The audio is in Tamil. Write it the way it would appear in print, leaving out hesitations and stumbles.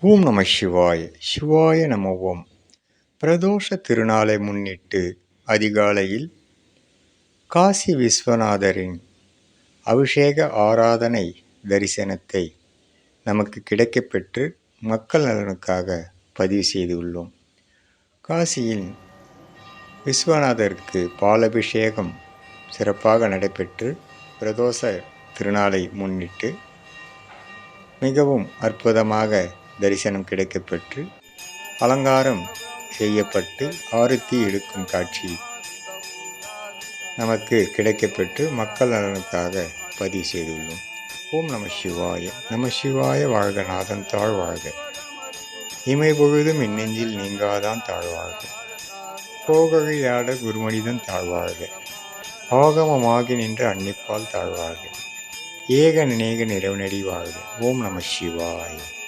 ஓம் நம சிவாய சிவாய நம ஓம். பிரதோஷ திருநாளை முன்னிட்டு அதிகாலையில் காசி விஸ்வநாதரின் அபிஷேக ஆராதனை தரிசனத்தை நமக்கு கிடைக்கப்பெற்று மக்கள் நலனுக்காக பதிவு செய்துள்ளோம். காசியில் விஸ்வநாதருக்கு பாலபிஷேகம் சிறப்பாக நடைபெற்று பிரதோஷ திருநாளை முன்னிட்டு மிகவும் அற்புதமாக தரிசனம் கிடைக்கப்பெற்று அலங்காரம் செய்யப்பட்டு ஆரத்தி எடுக்கும் காட்சி நமக்கு கிடைக்கப்பெற்று மக்கள் நலனுக்காக பதிவு செய்துள்ளோம். ஓம் நம சிவாய நம சிவாய வாழ்க நாதன் தாழ் வாழ்க. இமை பொழுதும் இன்னெஞ்சில் நீங்காதான் தாழ்வாழ்க. போகழியாட குருமனிதன் தாழ்வாழ்க. ஆகமமாகி நின்ற அன்னிப்பால் தாழ்வாழ்க. ஏக நினைக நிறைவனடி வாழ்க. ஓம் நம சிவாய.